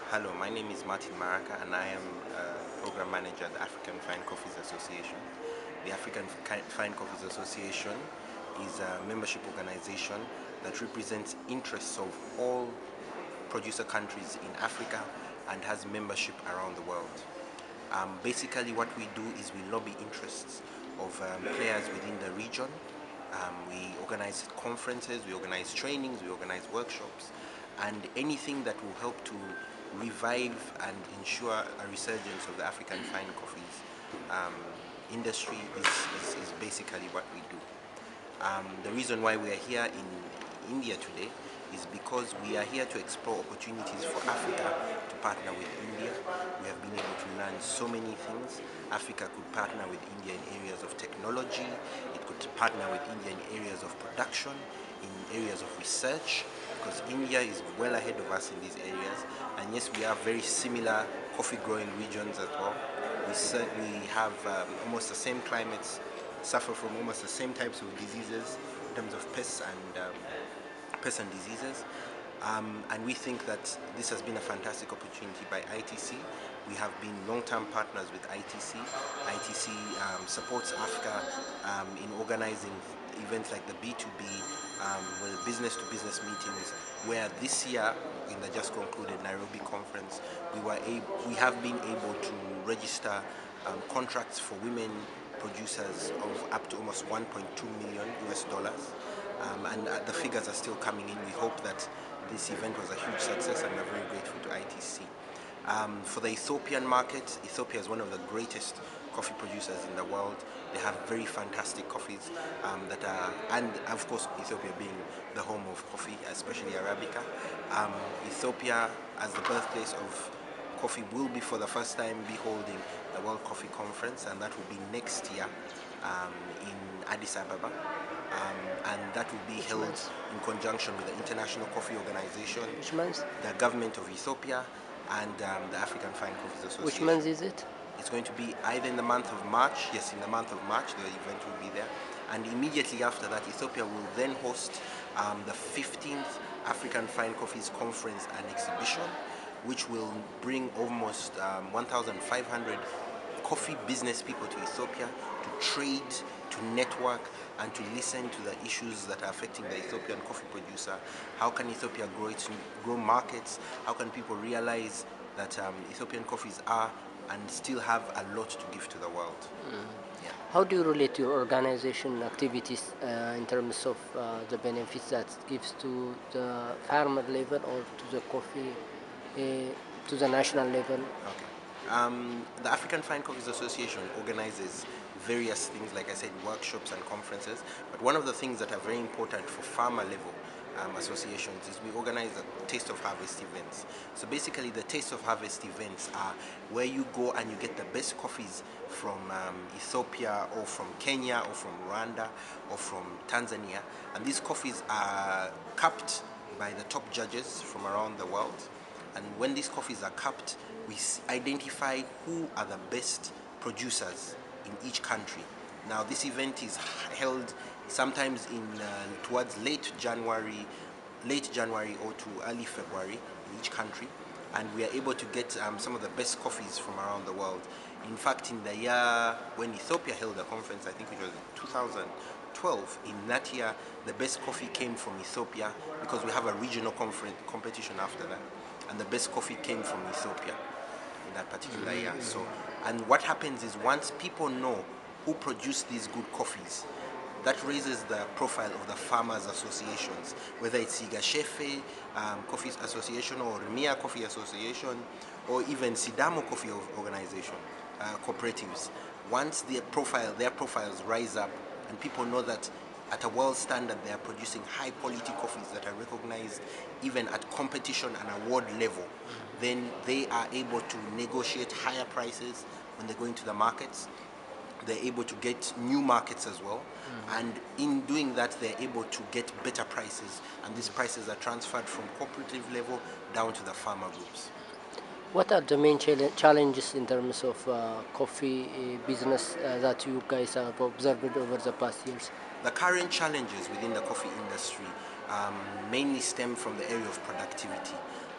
Hello, my name is Martin Maraka and I am Program Manager at the African Fine Coffees Association. The African Fine Coffees Association is a membership organization that represents interests of all producer countries in Africa and has membership around the world. Basically what we do is we lobby interests of players within the region. We organize conferences, we organize trainings, we organize workshops, and anything that will help to revive and ensure a resurgence of the African fine coffees industry is basically what we do. The reason why we are here in India today is because we are here to explore opportunities for Africa to partner with India. We have been able to learn so many things. Africa could partner with India in areas of technology, it could partner with India in areas of production, in areas of research, because India is well ahead of us in these areas. And yes, we are very similar coffee growing regions as well. We have almost the same climates, suffer from almost the same types of diseases in terms of pests and diseases. And we think that this has been a fantastic opportunity by ITC. We have been long-term partners with ITC. ITC supports Africa in organizing events like the B2B, with business-to-business meetings, where this year, in the just concluded Nairobi conference, we have been able to register contracts for women producers of up to almost 1.2 million US dollars. And the figures are still coming in. We hope that this event was a huge success and we're very grateful to ITC. For the Ethiopian market, Ethiopia is one of the greatest coffee producers in the world. They have very fantastic coffees and of course Ethiopia being the home of coffee, especially Arabica. Ethiopia, as the birthplace of coffee, will be for the first time be holding the World Coffee Conference, and that will be next year in Addis Ababa. And that will be held in conjunction with the International Coffee Organization, Which month? the government of Ethiopia, and the African Fine Coffees Association. Which month is it? It's going to be either in the month of March, yes, in the month of March, the event will be there. And immediately after that, Ethiopia will then host the 15th African Fine Coffees Conference and Exhibition, which will bring almost 1,500 coffee business people to Ethiopia to trade, to network, and to listen to the issues that are affecting the Ethiopian coffee producer. How can Ethiopia grow markets? How can people realize that Ethiopian coffees are and still have a lot to give to the world? Yeah. How do you relate your organization activities in terms of the benefits that it gives to the farmer level or to the coffee, to the national level? Okay. The African Fine Coffees Association organizes various things, like I said, workshops and conferences. But one of the things that are very important for farmer level associations is we organize Taste of Harvest events. So basically the Taste of Harvest events are where you go and you get the best coffees from Ethiopia or from Kenya or from Rwanda or from Tanzania. And these coffees are capped by the top judges from around the world. And when these coffees are capped, we identify who are the best producers in each country. Now this event is held sometimes towards late January or to early February in each country, and we are able to get some of the best coffees from around the world. In fact, in the year when Ethiopia held a conference, I think it was 2012, in that year the best coffee came from Ethiopia, because we have a regional competition after that, and the best coffee came from Ethiopia in that particular year. So, and what happens is, once people know who produce these good coffees, that raises the profile of the farmers associations, whether it's Igashefe Coffee Association or Remia Coffee Association or even Sidamo Coffee Organization, cooperatives. Once their profiles rise up and people know that at a world standard they are producing high quality coffees that are recognized even at competition and award level, then they are able to negotiate higher prices when they go into the markets. They're able to get new markets as well, and in doing that they're able to get better prices, and these prices are transferred from cooperative level down to the farmer groups. What are the main challenges in terms of coffee business that you guys have observed over the past years? The current challenges within the coffee industry mainly stem from the area of productivity.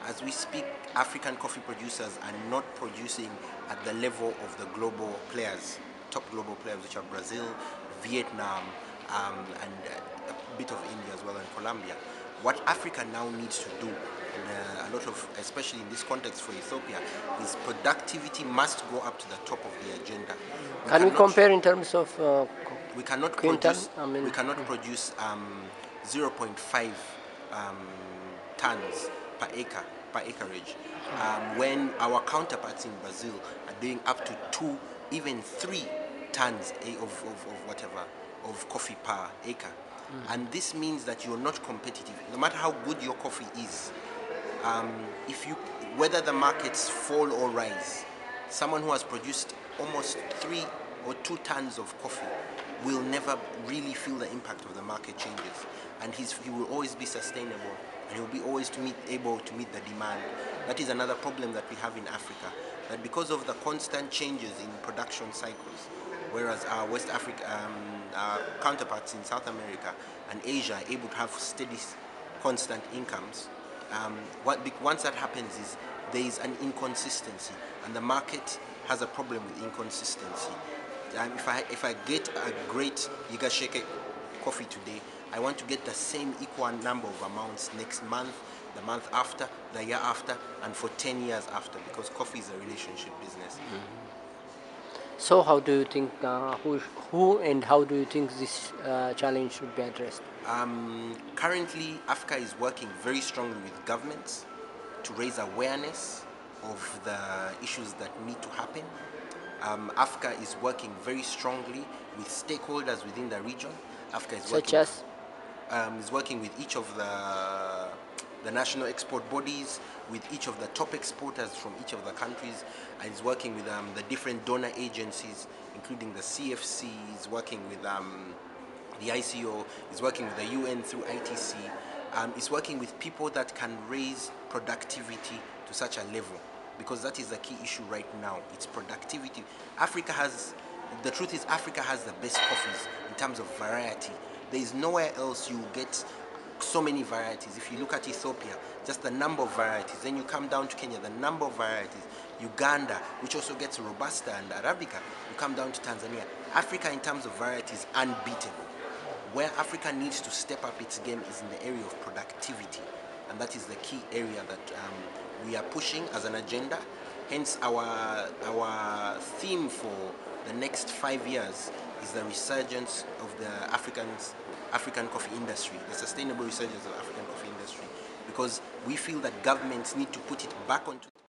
As we speak, African coffee producers are not producing at the level of the global players, top global players, which are Brazil, Vietnam, and a bit of India as well, and Colombia. What Africa now needs to do, and a lot of, especially in this context for Ethiopia, is productivity must go up to the top of the agenda. Can we compare in terms of We cannot quintal? produce. I mean, We cannot produce 0.5 tons per acreage, when our counterparts in Brazil are doing up to 2, even 3 tons of coffee per acre. And this means that you're not competitive, no matter how good your coffee is. If you, whether the markets fall or rise, someone who has produced almost 3 or 2 tons of coffee will never really feel the impact of the market changes, and he will always be sustainable, and he will be always able to meet the demand. That is another problem that we have in Africa, that because of the constant changes in production cycles, whereas our West Africa, our counterparts in South America and Asia are able to have steady, constant incomes, once that happens is there is an inconsistency, and the market has a problem with inconsistency. If I get a great Yigasheke coffee today, I want to get the same equal number of amounts next month, the month after, the year after, and for 10 years after, because coffee is a relationship business. so how do you think who and how do you think this challenge should be addressed? Currently, Africa is working very strongly with governments to raise awareness of the issues that need to happen. Africa is working very strongly with stakeholders within the region. Africa is Such working as is working with each of the national export bodies, with each of the top exporters from each of the countries, and is working with the different donor agencies, including the CFC, is working with the ICO, is working with the UN through ITC, is working with people that can raise productivity to such a level, because that is the key issue right now. It's productivity. The truth is, Africa has the best coffees in terms of variety. There is nowhere else you get so many varieties. If you look at Ethiopia, just the number of varieties. Then you come down to Kenya, the number of varieties. Uganda, which also gets Robusta and Arabica. You come down to Tanzania. Africa, in terms of varieties, unbeatable. Where Africa needs to step up its game is in the area of productivity, and that is the key area that we are pushing as an agenda. Hence, our theme for the next 5 years is the resurgence of the African coffee industry, the sustainable resurgence of the African coffee industry, because we feel that governments need to put it back onto